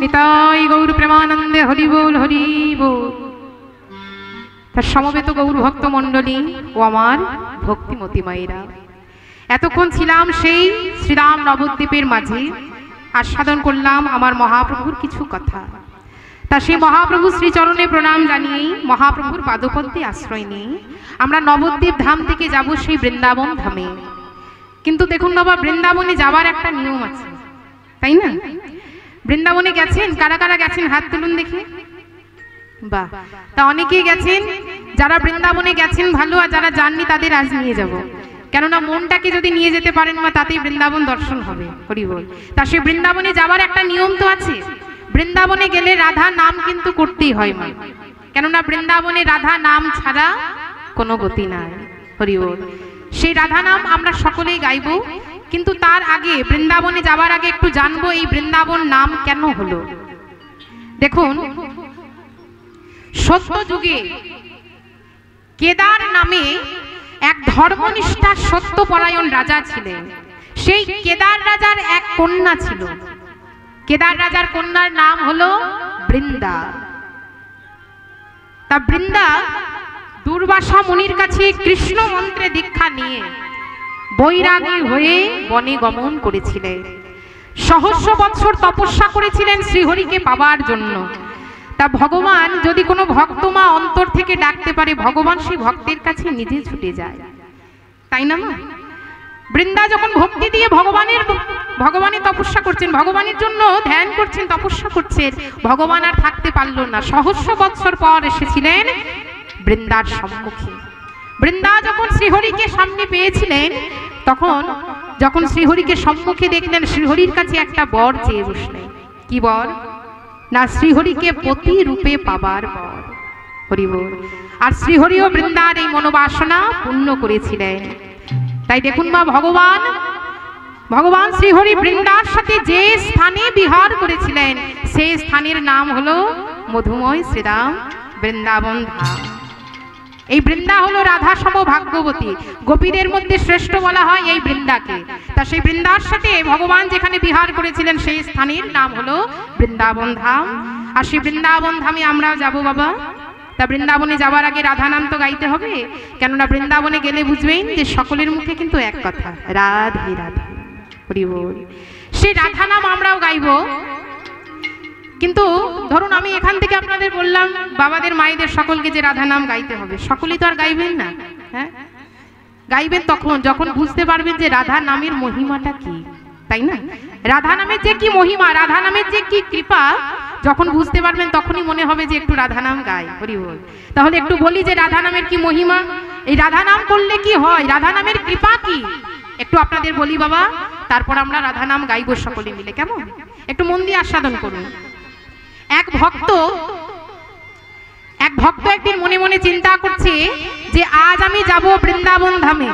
নিতাই গৌর প্রেমানন্দে হরি বল হরি বল। তার সমবেত গৌর ভক্ত মণ্ডলী ও আমার ভক্তিমতী মায়েরা, এতক্ষণ ছিলাম সেই শ্রীরাম নবদ্বীপের মাঝে, আস্বাদন করলাম আমার মহাপ্রভুর কিছু কথা। তা সেই মহাপ্রভু শ্রীচরণে প্রণাম জানিয়েই, মহাপ্রভুর পাদপদ্মে আশ্রয় নিয়ে আমরা নবদ্বীপ ধাম থেকে যাব সেই বৃন্দাবন ধামে। কিন্তু দেখুন বাবা, বৃন্দাবনে যাবার একটা নিয়ম আছে, তাই না? বৃন্দাবনে গেছেন? কারা কারা গেছেন হাত তুলুন দেখি। বাহ, তা অনেকেই গেছেন। যারা বৃন্দাবনে গেছেন ভালো, আর যারা যাননি তাদের আজ নিয়ে যাব। কেননা মনটাকে যদি নিয়ে যেতে পারেন মা, তাতেই বৃন্দাবন দর্শন হবে। হরি বল। তা সে বৃন্দাবনে যাবার একটা নিয়ম তো আছে। বৃন্দাবনে গেলে রাধা নাম কিন্তু করতেই হয় মা, কেননা বৃন্দাবনে রাধা নাম ছাড়া কোনো গতি নাই। হরি বল। সেই রাধা নাম আমরা সকলেই গাইব, কিন্তু তার আগে বৃন্দাবনে যাবার আগে একটু জানবো এই বৃন্দাবন নাম কেন হলো। দেখুন, সত্য যুগে কেদার নামে এক ধর্মনিষ্ঠা সত্যপরায়ণ রাজা ছিলেন। সেই কেদার রাজার এক কন্যা ছিল। কেদার রাজার কন্যার নাম হলো বৃন্দা। তা বৃন্দা দুর্বাসা মুনির কাছে কৃষ্ণ মন্ত্রে দীক্ষা নিয়ে বৈরাগী হয়ে বনে গমন করেছিলেন। সহস্র বৎসর তপস্যা করেছিলেন শ্রীহরিকে পাবার জন্য। তা ভগবান যদি কোনো ভক্ত মা অন্তর থেকে ডাকতে পারে, ভগবান সেই ভক্তের কাছে নিজে ছুটে যায়, তাই না মা? বৃন্দা যখন ভক্তি দিয়ে ভগবানের তপস্যা করছেন, ভগবানের জন্য ধ্যান করছেন, তপস্যা করছেন, ভগবান আর থাকতে পারল না। সহস্র বৎসর পর এসেছিলেন বৃন্দার সম্মুখে। বৃন্দা যখন শ্রীহরিকে সামনে পেয়েছিলেন, তখন যখন শ্রীহরিকে সম্মুখে দেখলেন, শ্রীহরির কাছে একটা বর চেয়ে বসলেন। কি বর? না, শ্রীহরিকে পতি রূপে পাবার বর। হরি বল। আর শ্রীহরিও বৃন্দার এই মনোবাসনা পূর্ণ করেছিলেন। তাই দেখুন মা, ভগবান শ্রীহরি বৃন্দার সাথে যে স্থানে বিহার করেছিলেন, সেই স্থানের নাম হলো মধুময় শ্রীরাম বৃন্দাবন ধাম। এই বৃন্দা হলো রাধা সম ভাগ্যবতী, গোপীদের মধ্যে শ্রেষ্ঠ বলা হয় এই বৃন্দাকে। তা সেই বৃন্দার সাথে ভগবান যেখানে বিহার করেছিলেন, সেই স্থানের নাম হলো বৃন্দাবন ধাম। আর সেই বৃন্দাবন ধামে আমরা যাব বাবা। তা বৃন্দাবনে যাওয়ার আগে রাধা নাম তো গাইতে হবে, কেননা বৃন্দাবনে গেলে বুঝবেন যে সকলের মুখে কিন্তু এক কথা, রাধে রাধে। হরি বল। সেই রাধা নাম আমরাও গাইব। কিন্তু ধরুন আমি এখান থেকে আপনাদের বললাম, বাবাদের মায়েদের সকলকে যে রাধা নাম গাইতে হবে, সকলেই তো আর গাইবেন না। হ্যাঁ, গাইবেন তখন যখন বুঝতে পারবেন যে রাধা নামের মহিমাটা কি, তাই না? রাধা নামের যে কি মহিমা, রাধা নামের যে কি কৃপা, যখন বুঝতে পারবেন তখনই মনে হবে যে একটু রাধা নাম গাই। হরি বল। তাহলে একটু বলি যে রাধা নামের কি মহিমা, এই রাধা নাম করলে কি হয়, রাধা নামের কৃপা কি, একটু আপনাদের বলি বাবা। তারপর আমরা রাধা নাম গাইব সকলে মিলে, কেমন? একটু মন দিয়ে আস্বাদন করুন। এক ভক্ত একদিন মনে মনে চিন্তা করছে যে আজ আমি যাব বৃন্দাবন ধামে।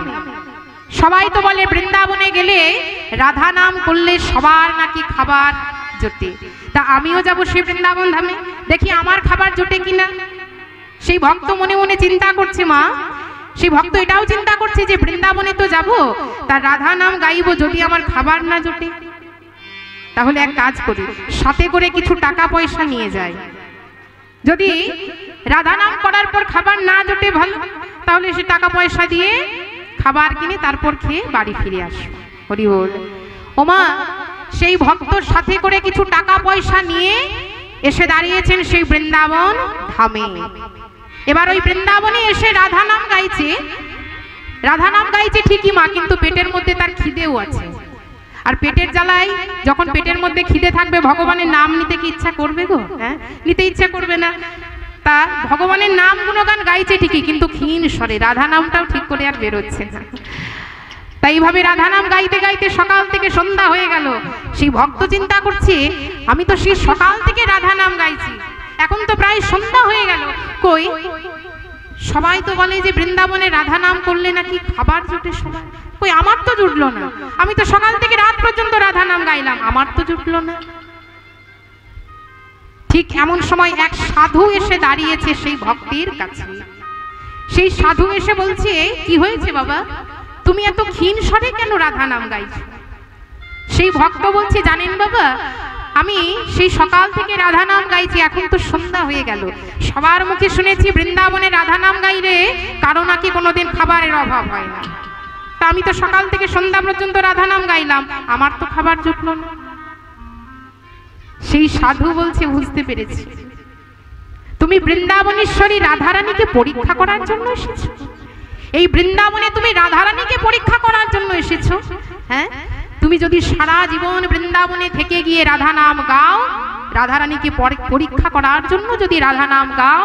সবাই তো বলে বৃন্দাবনে গেলে রাধা নাম করলে সবার নাকি খাবার জোটে। তা আমিও যাব সেই বৃন্দাবন ধামে, দেখি আমার খাবার জোটে কিনা। সেই ভক্ত মনে মনে চিন্তা করছে মা। সেই ভক্ত এটাও চিন্তা করছে যে বৃন্দাবনে তো যাব, তার রাধা নাম গাইব, যদি আমার খাবার না জোটে তাহলে এক কাজ করি, সাথে করে কিছু টাকা পয়সা নিয়ে যাই। যদি রাধা নাম করার পর খাবার না জোটে ভালো, তাহলে সে টাকা পয়সা দিয়ে খাবার কিনে তারপর খেয়ে বাড়ি ফিরে আসবো। হরি বল। ওমা, সেই ভক্তর সাথে করে কিছু টাকা পয়সা নিয়ে এসে দাঁড়িয়েছেন সেই বৃন্দাবন ধামে। এবার ওই বৃন্দাবনে এসে রাধা নাম গাইছে ঠিকই মা, কিন্তু পেটের মধ্যে তার খিদেও আছে। আর পেটের জ্বালায় যখন পেটের মধ্যে খিদে থাকবে, ভগবানের নাম নিতে কি ইচ্ছা করবে গো? হ্যাঁ, নিতে ইচ্ছা করবে না। তা ভগবানের নাম গুণগান গাইছে ঠিকই, কিন্তু ক্ষীণ স্বরে, রাধা নামটাও ঠিক করে আর বেরোচ্ছে না। তাই এইভাবে রাধা নাম গাইতে গাইতে সকাল থেকে সন্ধ্যা হয়ে গেল। সেই ভক্ত চিন্তা করছে, আমি তো সেই সকাল থেকে রাধা নাম গাইছি, এখন তো প্রায় সন্ধ্যা হয়ে গেল, কই সবাই তো বলে যে বৃন্দাবনে রাধা নাম করলে নাকি খাবার জোটে সবার, কই আমার তো জুটলো না। আমি তো সকাল থেকে রাত পর্যন্ত রাধা নাম গাইলাম, আমার তো জুটলো না। ঠিক এমন সময় এক সাধু এসে দাঁড়িয়েছে সেই ভক্তের কাছে। সেই সাধু এসে বলছে, কি হয়েছে বাবা, তুমি এত ক্ষীণ স্বরে কেন রাধা নাম গাইছো? সেই ভক্ত বলছে, জানেন বাবা, আমি সেই সকাল থেকে রাধা নাম গাইছি, এখন তো সন্ধ্যা হয়ে গেল। সবার মুখে শুনেছি বৃন্দাবনে রাধা নাম গাইলে কারো নাকি কোনোদিন খাবারের অভাব হয় না। তা আমি তো সকাল থেকে সন্ধ্যা পর্যন্ত রাধা নাম গাইলাম, আমার তো খাবার জুটলো না। সেই সাধু বলছে, বুঝতে পেরেছি, তুমি বৃন্দাবনেশ্বরী রাধারানীকে পরীক্ষা করার জন্য এসেছো। এই বৃন্দাবনে তুমি রাধারানীকে পরীক্ষা করার জন্য এসেছো। হ্যাঁ, তুমি যদি সারা জীবন বৃন্দাবনে থেকে গিয়ে রাধা নাম গাও, রাধারানীকে পরীক্ষা করার জন্য যদি রাধা নাম গাও,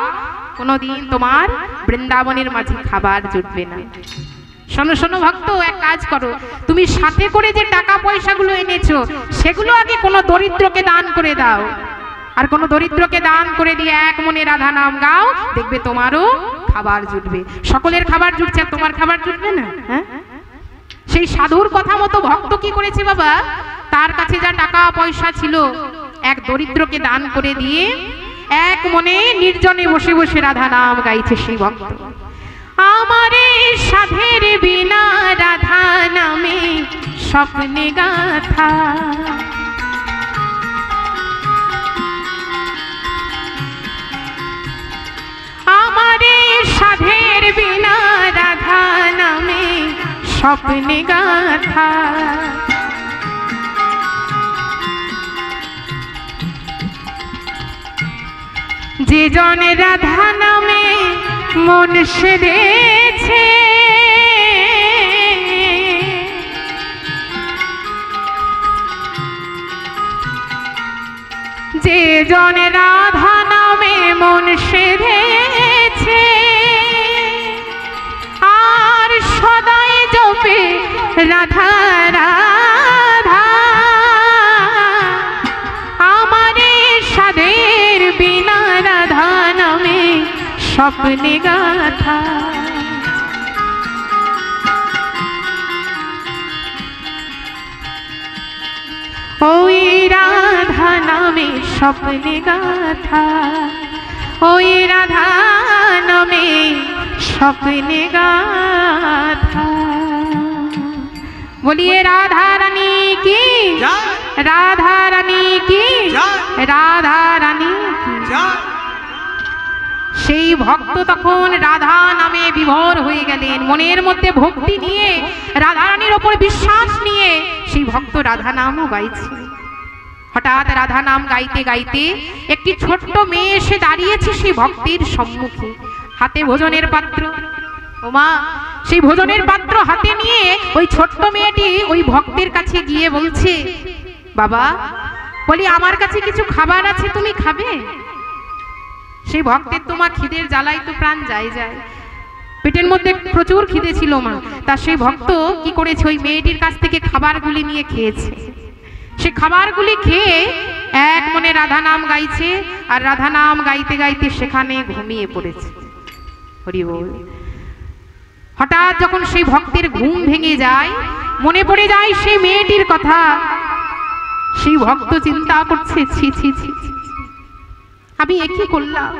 কোনোদিন তোমার বৃন্দাবনের মাঝে খাবার জুটবে না। শোনো শোনো ভক্ত, এক কাজ করো, তুমি সাথে করে যে টাকা পয়সাগুলো এনেছো সেগুলো আগে কোনো দরিদ্রকে দান করে দাও। আর কোনো দরিদ্রকে দান করে দিয়ে এক মনে রাধা নাম গাও, দেখবে তোমারও খাবার জুটবে। সকলের খাবার জুটছে, তোমার খাবার জুটবে না। হ্যাঁ, সেই সাধুর কথা মতো ভক্ত কি করেছে বাবা, তার কাছে যা টাকা পয়সা ছিল এক দরিদ্রকে দান করে দিয়ে এক মনে নির্জনে বসে বসে রাধা নাম গাইছে সেই ভক্ত। আমারে সাধের বিনা রাধা নামে স্বপ্নে গাথা, আমারে সাধের বিনা রাধা নামে স্বপ্নে গাথা, যে জন রাধা নামে মন সেরেছে, যে জন রাধা নামে মন সেরেছে, আর সদাই জপে রাধা রাধা, আমারে সাধের বিনা রাধা নামে স্বপ্নে গাথা। ওই রাধা নামে স্বপ্নে গাথা, ওই রাধা নামে স্বপ্নে গাথা। বলিয়ে রাধা রানী কি, রাধা রানী কি, রাধা রানী কি। সেই ভক্ত তখন রাধা নামে বিভোর হয়ে গেলেন, মনের মধ্যে ভক্তি নিয়ে, রাধা রানীর ওপর বিশ্বাস নিয়ে সেই ভক্ত রাধা নামও গাইছে। হঠাৎ রাধা নাম গাইতে গাইতে একটি ছোট্ট মেয়ে এসে দাঁড়িয়েছে সেই ভক্তের সম্মুখে, হাতে ভোজনের পাত্র। ওমা, সেই ভোজনের পাত্র হাতে নিয়ে ওই ছোট্ট মেয়েটি ওই ভক্তের কাছে গিয়ে বলছে, বাবা, বলি আমার কাছে কিছু খাবার আছে, তুমি খাবে? সেই ভক্তের তোমার খিদের জ্বালাই তো প্রাণ যায় যায়, পেটের মধ্যে প্রচুর খিদে ছিল মা। তা সেই ভক্ত কি করেছে, ওই মেয়েটির কাছ থেকে খাবারগুলি নিয়ে খেয়েছে। সে খাবারগুলি খেয়ে এক মনে রাধা নাম গাইছে, আর রাধা নাম গাইতে গাইতে সেখানে ঘুমিয়ে পড়েছে। হরি বল। হঠাৎ যখন সেই ভক্তের ঘুম ভেঙে যায়, মনে পড়ে যায় সেই মেয়েটির কথা। সেই ভক্ত চিন্তা করছে, ছি ছি ছি, আমি একই করলাম,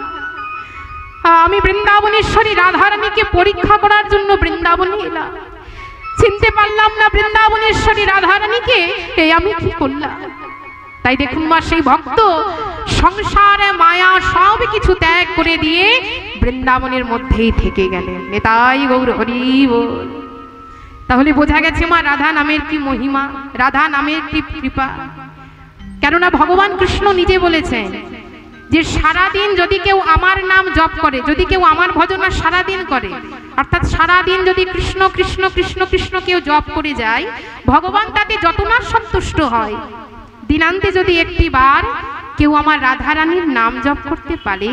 আমি বৃন্দাবনেশ্বরী রাধারানীকে পরীক্ষা করার জন্য বৃন্দাবনে এলাম, চিনতে পারলাম না বৃন্দাবনেশ্বরী রাধারানীকে, এই আমি কি করলাম। তাই দেখুন মা, সেই ভক্ত সংসারে মায়া সব কিছু ত্যাগ করে দিয়ে বৃন্দাবনের মধ্যেই থেকে গেলেন। নেতাই গৌর হরি বল। তাহলে বোঝা গেছে মা, রাধা নামের কি মহিমা, রাধা নামের কি কৃপা। কেননা ভগবান কৃষ্ণ নিজে বলেছেন যে সারাদিন যদি কেউ আমার নাম জপ করে, যদি কেউ আমার ভজনা সারাদিন করে, অর্থাৎ সারাদিন যদি কৃষ্ণ কৃষ্ণ কৃষ্ণ কৃষ্ণ কেউ জপ করে যায়, ভগবান তাতে যত না সন্তুষ্ট হয়, দিনান্তে যদি একটি বার কেউ আমার রাধারানীর নাম জপ করতে পারে,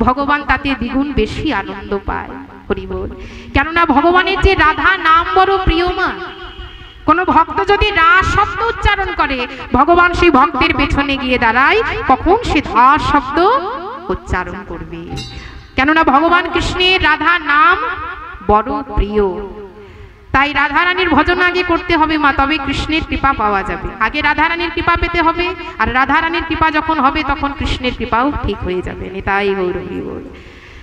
ভগবান তাতে দ্বিগুণ বেশি আনন্দ পায়। হরি বল। কেননা ভগবানের যে রাধা নাম বড় প্রিয় মা। কোন ভক্ত যদি রা শব্দ উচ্চারণ করে, ভগবান সেই ভক্তের পেছনে গিয়ে দাঁড়ায় কখন সে ধা শব্দ উচ্চারণ করবে। কেননা ভগবান কৃষ্ণের রাধা নাম বড় প্রিয়। তাই রাধারানীর ভজন আগে করতে হবে মা, তবে কৃষ্ণের কৃপা পাওয়া যাবে। আগে রাধারানীর কৃপা পেতে হবে, আর রাধারানীর কৃপা যখন হবে তখন কৃষ্ণের কৃপাও ঠিক হয়ে যাবে। নিতাই গৌর হরি বল।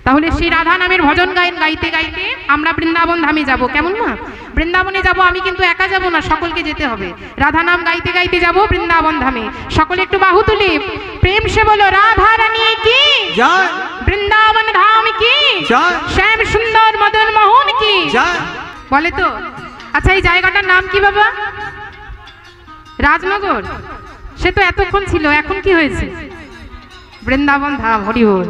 তাহলে সেই রাধা নামের ভজন গায়ন গাইতে গাইতে আমরা বৃন্দাবন ধামে যাব। কেমন মা? বৃন্দাবনে যাব, আমি কিন্তু একা যাব না, সকলকে যেতে হবে। রাধা নাম গাইতে গাইতে যাব বৃন্দাবন ধামে। সকলে একটু বাহু তুলে প্রেম সে বলো রাধা রানী কি জয়, বৃন্দাবন ধাম কি জয়, শ্যাম সুন্দর মদন মোহন কি জয়। বলে তো। আচ্ছা, এই জায়গাটার নাম কি বাবা? রাজনগর। সে তো এতক্ষণ ছিল, এখন কি হয়েছে? বৃন্দাবন ধাম। হরি বল।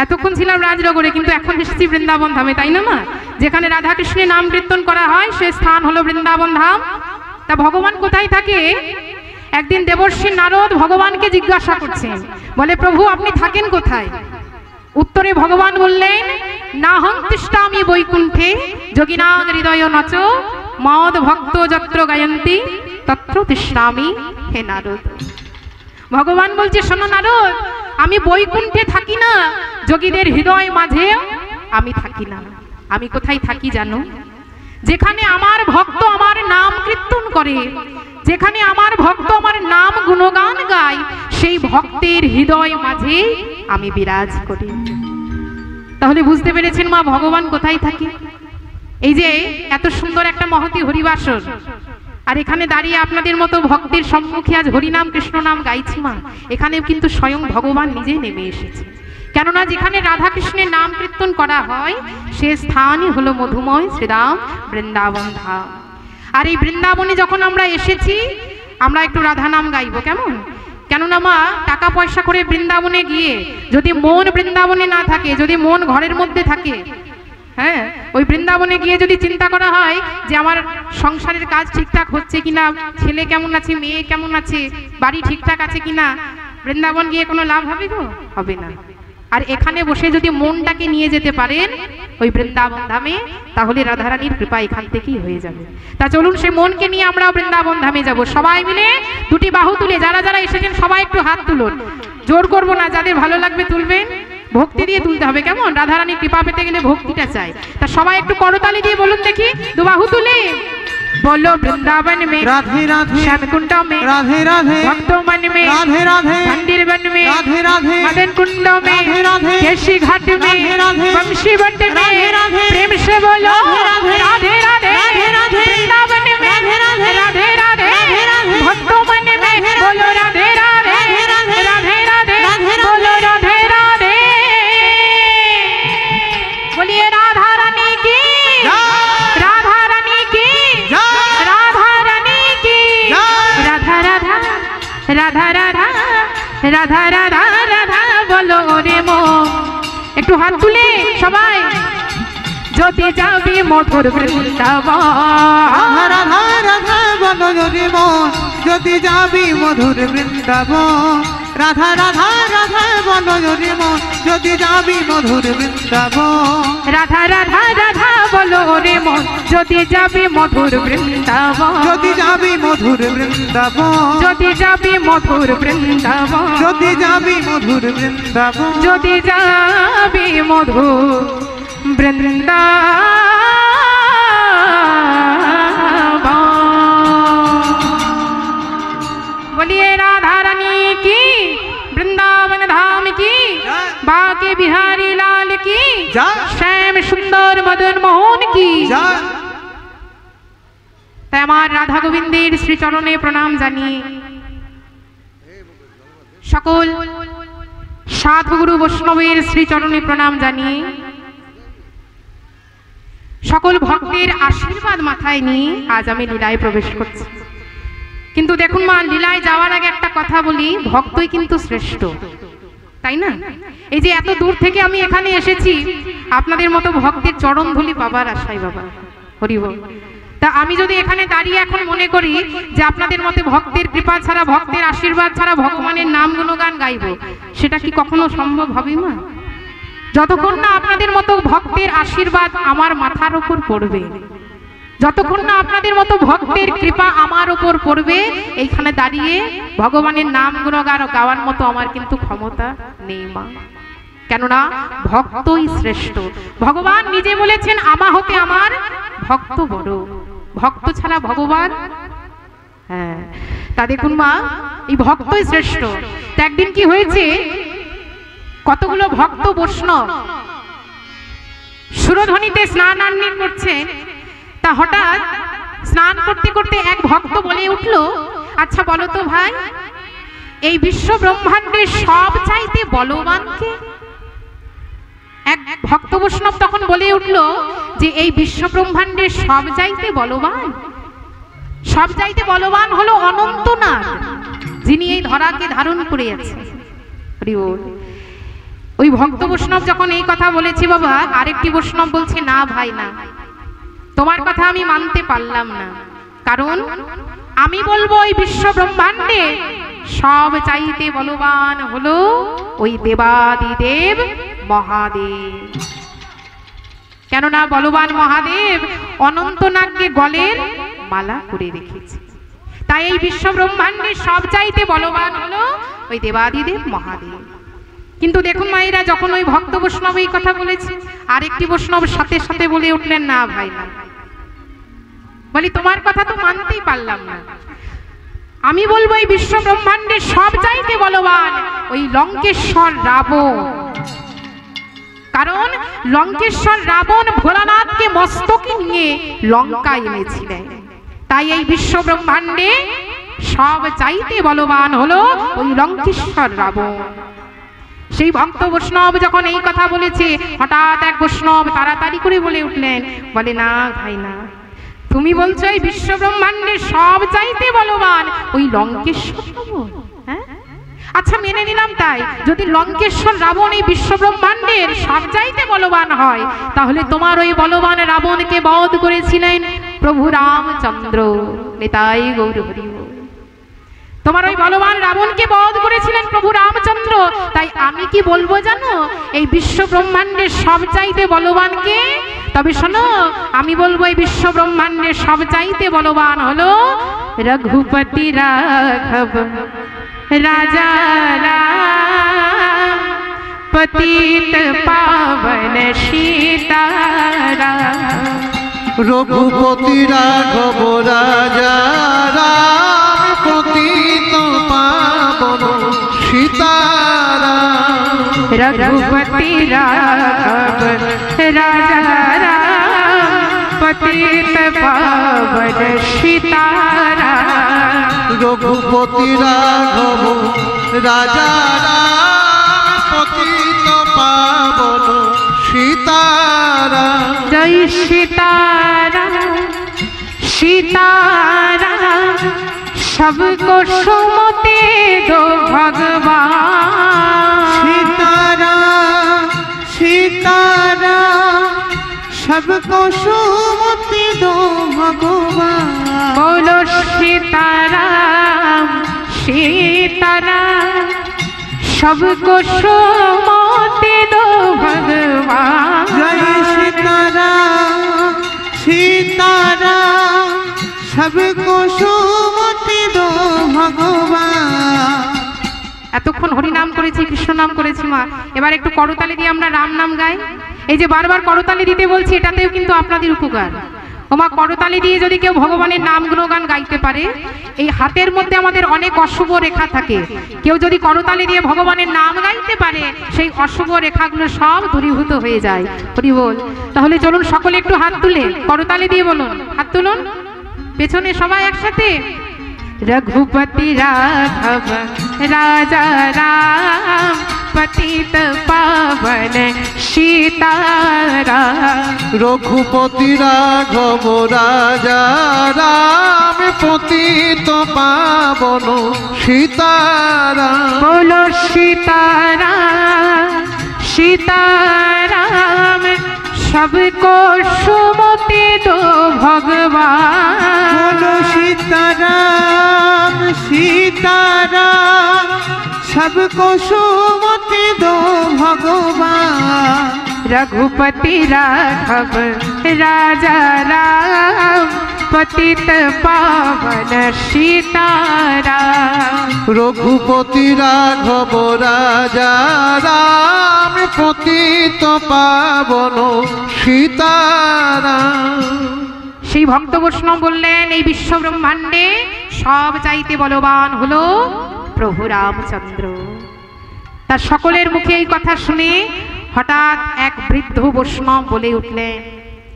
এতক্ষণ ছিলাম রাজনগরে, কিন্তু এখন এসেছি বৃন্দাবন ধামে, তাই না মা? যেখানে রাধা কৃষ্ণের নাম কীর্তন করা হয় সে স্থান হলো বৃন্দাবন ধাম। তা ভগবান কোথায় থাকে? একদিন দেবর্ষি নারদ ভগবানকে জিজ্ঞাসা করছেন, বলে প্রভু আপনি থাকেন কোথায়? উত্তরে ভগবান বললেন, নাহং তিষ্ঠামি বৈকুণ্ঠে যোগিনাং হৃদয় নচ মদ ভক্ত যত্র গায়ন্তি তত্র তিষ্ঠামি হে নারদ। ভগবান বলছে, শোনো নারদ, আমি বৈকুণ্ঠে থাকি না, যোগীদের হৃদয় মাঝে আমি থাকি না। আমি কোথায় থাকি জানো? যেখানে আমার ভক্ত আমার নাম কীর্তন করে, যেখানে আমার ভক্ত আমার নাম গুণগান গায়, সেই ভক্তের হৃদয় মাঝে আমি বিরাজ করি। তাহলে বুঝতে পেরেছেন মা ভগবান কোথায় থাকে? এই যে এত সুন্দর একটা মহতী হরিবাসর, আর এখানে দাঁড়িয়ে আপনাদের মতো ভক্তের সম্মুখে আজ হরিনাম কৃষ্ণ নাম গাইছি মা, এখানে কিন্তু স্বয়ং ভগবান নিজে নেমে এসেছে। কেননা যেখানে রাধা কৃষ্ণের নাম কীর্তন করা হয় সে স্থানই হলো মধুময় শ্রীরাম বৃন্দাবন ধাম। আর এই বৃন্দাবনে যখন আমরা এসেছি, আমরা একটু রাধা নাম গাইবো, কেমন? কেননা মা টাকা পয়সা করে বৃন্দাবনে গিয়ে যদি মন বৃন্দাবনে না থাকে, যদি মন ঘরের মধ্যে থাকে, হ্যাঁ, ওই বৃন্দাবনে গিয়ে যদি চিন্তা করা হয় যে আমার সংসারের কাজ ঠিকঠাক হচ্ছে কিনা, ছেলে কেমন আছে, মেয়ে কেমন আছে, বাড়ি ঠিকঠাক আছে কিনা, বৃন্দাবন গিয়ে কোনো লাভ হবে গো? হবে না। আর এখানে বসে যদি মনটাকে নিয়ে যেতে পারেন ওই বৃন্দাবন ধামে, তাহলে রাধারানীর কৃপা এখান থেকেই হয়ে যাবে। তা চলুন সে মনকে নিয়ে আমরা বৃন্দাবন ধামে যাব। সবাই মিলে দুটি বাহু তুলে, যারা যারা এসেছেন সবাই একটু হাত তুলুন, জোর করবো না, যাদের ভালো লাগবে তুলবেন, ভক্তি দিয়ে তুলতে হবে, কেমন? রাধারানীর কৃপা পেতে গেলে ভক্তিটা চাই। তা সবাই একটু করতালি দিয়ে বলুন দেখি, দু বাহু তুলে बोलो वृंदावन में राधे राधे, श्याम कुंड में राधे राधे, भक्तों मन में राधे राधे, मंदिर वन में राधे राधे, मदन कुंडों में राधे राधे, केशी घाट में वंशी वट में प्रेम से बोलो राधे राधे, वृंदावन में राधे राधे, भक्तों मन में बोलो राधे राधे, राधे राधे बोलो राधे राधे। बोलिए राधा रानी की, राधा रानी की, राधा रानी की, राधा राधा, राधा राधा, राधा राधा, राधा बोलो रे मो। একটু হাত তুলে সবাই, যদি যাবি মধুর বৃন্দাবন, রাধা রাধা বলো রে মো, যদি যাবি মধুর বৃন্দাবন, রাধা রাধা, রাধা বলো রে মো, যদি যাবি মধুর বৃন্দাবন, রাধা রাধা, রাধা বলো রে মন, যদি যাবি মধুর বৃন্দাবন, যদি যাবি মধুর বৃন্দাবন, যদি যাবি মধুর বৃন্দাবন, যদি যাবি মধুর বৃন্দাবন, যদি যাবি মধুর বৃন্দাবন। बोलिए राधा रानी की, वृंदावन धाम की, बाके बिहारी लाल की, श्याम सुंदर मदन मोहन की। তাই আমার রাধা গোবিন্দের শ্রী চরণে প্রণাম জানিয়ে সকল সাধুগুরু বৈষ্ণবের শ্রী চরণে প্রণাম জানিয়ে সকল ভক্তের আশীর্বাদ মাথায় নিয়ে আজ আমি লীলায় প্রবেশ করছি। কিন্তু দেখুন মা, লীলায় যাওয়ার আগে একটা কথা বলি, ভক্তই কিন্তু শ্রেষ্ঠ, তাই না? এই যে এত দূর থেকে আমি এখানে এসেছি আপনাদের মতো ভক্তের চরণ ধুলি পাবার আশায় বাবা, হরি বল। তা আমি যদি এখানে দাঁড়িয়ে এখন মনে করি যে আপনাদের মতো ভক্তের কৃপা ছাড়া, ভক্তের আশীর্বাদ ছাড়া ভগবানের নাম গুণগান গাইব, সেটা কি কখনো সম্ভব হবে মা? যতক্ষণ না আপনাদের মতো ভক্তের আশীর্বাদ আমার মাথার উপর পড়বে, যতক্ষণ না আপনাদের মতো ভক্তের কৃপা আমার উপর পড়বে, এইখানে দাঁড়িয়ে ভগবানের নাম গুণগান গাওয়ার মতো আমার কিন্তু ক্ষমতা নেই মা। কেননা ভক্তই শ্রেষ্ঠ। ভগবান নিজে বলেছেন, আমা হতে আমার ভক্ত বড়, ভক্ত ছাড়া ভগবান, হ্যাঁ। তা দেখুন মা, এই ভক্তই শ্রেষ্ঠ। তা একদিন কি হয়েছে, কতগুলো ভক্ত বৈষ্ণব সুরধ্বনিতে স্নান করছে। তা হঠাৎ স্নান করতে করতে এক ভক্ত বলে উঠল, আচ্ছা বলো তো ভাই, এই বিশ্ব ব্রহ্মাণ্ডের সব চাইতে বলবান কে? এক ভক্ত বৈষ্ণব তখন বলে উঠল যে এই বিশ্ব ব্রহ্মাণ্ডের সব চাইতে বলবান হলো অনন্তনাগ, যিনি এই ধরাকে ধারণ করে আছেন। ওই ভক্ত বৈষ্ণব যখন এই কথা বলেছে বাবা, আরেকটি বৈষ্ণব বলছে, না ভাই না, তোমার কথা আমি মানতে পারলাম না, কারণ আমি বলবো এই বিশ্ব ব্রহ্মাণ্ডে সব চাইতে বলবান হলো ওই দেবাদিদেব মহাদেব। কেননা বলবান মহাদেব অনন্তনাগকে গলের মালা করে রেখেছে, তাই এই বিশ্ব ব্রহ্মাণ্ডের সব চাইতে বলবান হলো ওই দেবাদিদেব মহাদেব। কিন্তু দেখুন মায়েরা, যখন ওই ভক্ত বৈষ্ণব এই কথা বলেছে, আরেকটি বৈষ্ণব সাথে সাথে বলে উঠলেন, না ভাই না, বলি তোমার কথা তো মানতেই পারলাম না, আমি বলবো এই বিশ্ব ব্রহ্মাণ্ডের সব চাইতে বলবান ওই লঙ্কেশ্বর রাবণ। কারণ লঙ্কেশ্বর রাবণ ভোলানাথকে মস্তকে নিয়ে লঙ্কা এনেছিলেন, তাই এই বিশ্ব ব্রহ্মাণ্ডে সব চাইতে বলবান হলো ওই লঙ্কেশ্বর রাবণ। সেই ভক্ত বৈষ্ণব যখন এই কথা বলেছে, হঠাৎ এক বৈষ্ণব তাড়াতাড়ি করে বলে উঠলেন, বলে না ভাই না, তুমি বলছো এই বিশ্ব ব্রহ্মাণ্ডের সব চাইতে বলবান ওই লঙ্কেশ্বর রাবণ। হ্যাঁ, আচ্ছা মেনে নিলাম, তাই যদি লঙ্কেশ্বর রাবণ এই বিশ্ব ব্রহ্মাণ্ডের সব চাইতে বলবান হয়, তাহলে তোমার ওই বলবান রাবণকে বধ করেছিলেন প্রভু রামচন্দ্র। নিতাই গৌর হরি বল। তোমার ওই বলবান রাবণকে বধ করেছিলেন প্রভু রামচন্দ্র, তাই আমি কি বলবো জানো, এই বিশ্ব ব্রহ্মাণ্ডের সব চাইতে বলবান কে? তবে শোনো, আমি বলবো এই বিশ্ব ব্রহ্মাণ্ডের সব চাইতে বলবান হলো রঘুপতি রাঘব রাজা রাম, পতিত পাবন সীতারাম। রঘুপতি রাঘব রাজা রাম, পতিত পাবন সীতারাম। রঘুপতি রাঘব রাজা রাম, পতিত পাবন সীতারাম। রঘুপতি রাঘব রাজা রাম, পতিত পাবন সীতারাম। জয় সীতারাম सीताराम सबको सुमति दो भगवान। सीताराम सीताराम सबको सुमति दो भगवान। बोलो सीताराम सीताराम सबको सुमति दो भगवान। जय सीताराम सीताराम सबको सुमति दो भगवान। এতক্ষণ হরি নাম করেছি কৃষ্ণ নাম করেছি মা, এবার একটু করতালি দিয়ে আমরা রাম নাম গাই। এই যে বারবার করতালি দিতে বলছি এটাতেও কিন্তু আপনাদের উপকার। ওমা করতালি দিয়ে যদি কেউ ভগবানের নাম গুণগান গাইতে পারে, এই হাতের মধ্যে আমাদের অনেক অশুভ রেখা থাকে, কেউ যদি করতালি দিয়ে ভগবানের নাম গাইতে পারে সেই অশুভ রেখাগুলো সব দূরীভূত হয়ে যায়। হরি বল। তাহলে চলুন সকলে একটু হাত তুলে করতালি দিয়ে বলুন, হাত তুলুন পেছনে সবাই একসাথে। रघुपति राघव राजा राम पतित पावन सीताराम। रघुपति राघव राजा राम पतित पावन सीताराम। बोलो सीताराम सीताराम सबको सुमति दो भगवान। बोलो सीताराम सीताराम सबको सुमति दो भगवान। रघुपति राघव राजा राम पतित पावन सीताराम। रघुपति राघव राजा राम पतित पावन सीताराम। সেই ভক্ত বৈষ্ণব বললেন এই বিশ্ব ব্রহ্মাণ্ডে সব চাইতে বলবান হলো প্রভু রামচন্দ্র। তার সকলের মুখে এই কথা শুনে হঠাৎ এক বৃদ্ধ বৈষ্ণব বলে উঠলেন,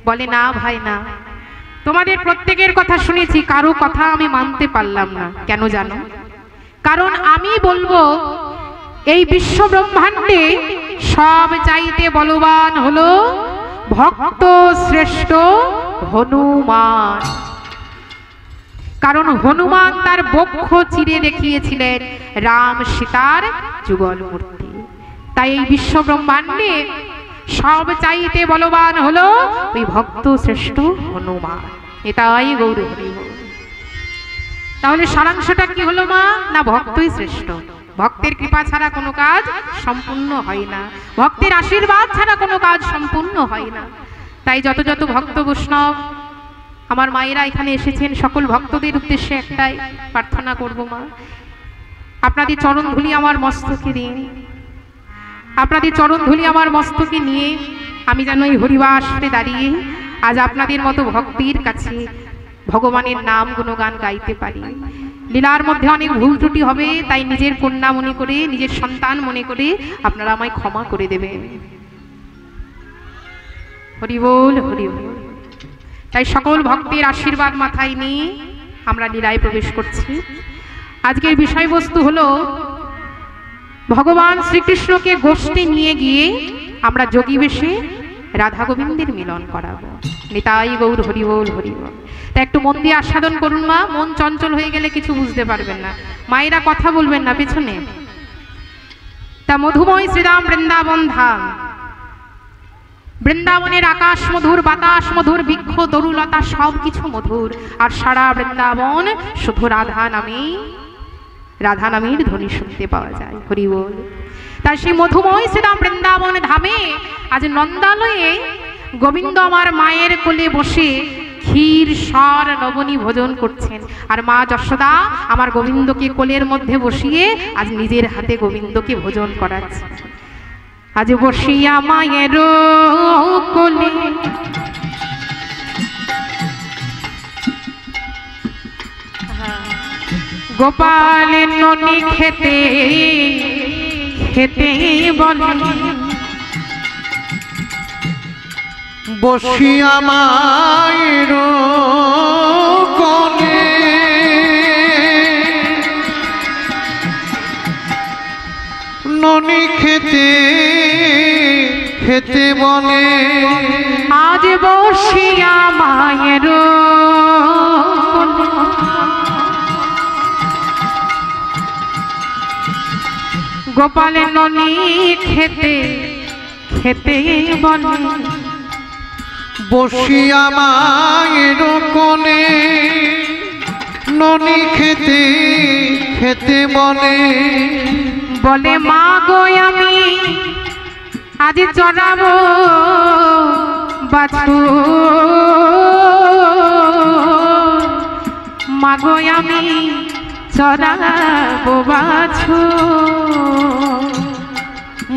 বলে না ভাই না, তোমাদের প্রত্যেকের কথা শুনেছি, কারো কথা আমি মানতে পারলাম না। কেন জানো? কারণ আমি বলবো এই বিশ্ব ব্রহ্মাণ্ডে সব চাইতে বলবান হলো ভক্ত শ্রেষ্ঠ হনুমান। কারণ হনুমান তার বক্ষ চিরে দেখিয়েছিলেন রাম সীতার যুগল মূর্তি। তাই এই বিশ্ব ব্রহ্মাণ্ডে সব চাইতে বলবান হলো ওই ভক্ত শ্রেষ্ঠ হনুমান। এটাই গৌর হরি বল। তাহলে সারাংশটা কি হলো মা? না, ভক্তই শ্রেষ্ঠ। ভক্তের কৃপা ছাড়া কোনো কাজ সম্পূর্ণ হয় না, ভক্তের আশীর্বাদ ছাড়া কোনো কাজ সম্পূর্ণ হয় না। তাই যত যত ভক্ত বৈষ্ণব আমার মায়েরা এখানে এসেছেন, সকল ভক্তদের উদ্দেশ্যে একটাই প্রার্থনা করব মা, আপনাদের চরণ ধুলি আমার মস্তকে দিন, আপনাদের চরণ ধুলি আমার মস্তকে নিয়ে আমি যেন এই হরিবাসরে দাঁড়িয়ে আজ আপনাদের মতো ভক্তির কাছে ভগবানের নাম গুণগান গাইতে পারি। লীলার মধ্যে অনেক ভুল ত্রুটি হবে, তাই নিজের কন্যা মনে করে, নিজের সন্তান মনে করে আপনারা আমায় ক্ষমা করে দেবেন। হরি বল, হরি বল। তাই সকল ভক্তের আশীর্বাদ মাথায় নিয়ে আমরা লীলায় প্রবেশ করছি। আজকের বিষয়বস্তু হলো ভগবান শ্রীকৃষ্ণকে গোষ্ঠে নিয়ে গিয়ে আমরা যোগী বেশে রাধা গোবিন্দের মিলন করাবো। নিতাই গৌর হরি বল, হরি বল। তা একটু মন দিয়ে আস্বাদন করুন মা, মন চঞ্চল হয়ে গেলে কিছু বুঝতে পারবেন না, মায়েরা কথা বলবেন না পেছনে। তা মধুময় শ্রীরাম বৃন্দাবন ধাম, বৃন্দাবনের আকাশ মধুর, বাতাস মধুর, বৃক্ষ তরুলতা সবকিছু মধুর, আর সারা বৃন্দাবন শুধু রাধা নামের ধ্বনি শুনতে পাওয়া যায়। হরি বল। তাই সেই মধুময় শ্রীরাম বৃন্দাবন ধামে আজ নন্দালয়ে গোবিন্দ আমার মায়ের কোলে বসে ক্ষীর সর লবণী ভোজন করছেন, আর মা যশোদা আমার গোবিন্দকে কোলের মধ্যে বসিয়ে আজ নিজের হাতে গোবিন্দকে ভোজন করাচ্ছে। আজ বসিয়া মায়ের কোলে গোপাল ননি খেতে খেতে বলে, বসিয়া মায়ের কোলে ননি খেতে খেতে বলে, আজ বসিয়া মায়ের কোলে গোপাল ননি খেতে খেতে বলে, বসিয়া মায়ের কোলে ননি খেতে খেতে বলে, বলে মা গো আমি আজ চড়াবো বাছুর, মা গো আমি চড়াবো বাছুর,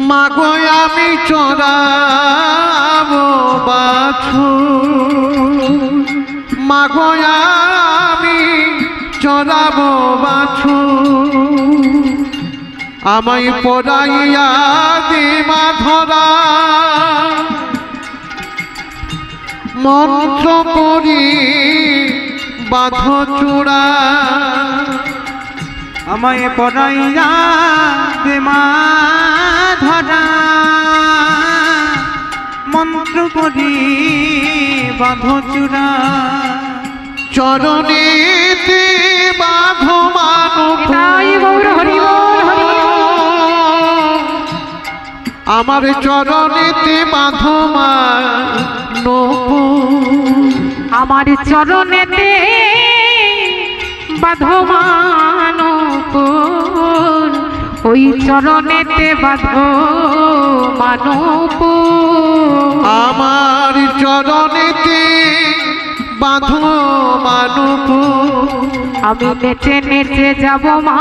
মা গো আমি চড়াবো বাছুর, মা গো আমি চড়াবো বাছুর, আমায় পড়াইয়া দে মা ধরা, মন্ত্র করি বাঁধ চূড়া, আমায় পড়াইয়া দে মা ধরা, মন্ত্র করি বাঁধ চূড়া, চরণেতে বাঁধ মানব, আমার চরণেতে বাঁধ মানব, আমার চরণেতে বাঁধ মানব, ওই চরণেতে বাঁধ মানব, আমার চরণেতে বাঁধো মানুকু আমি নেচে নেচে যাব মা,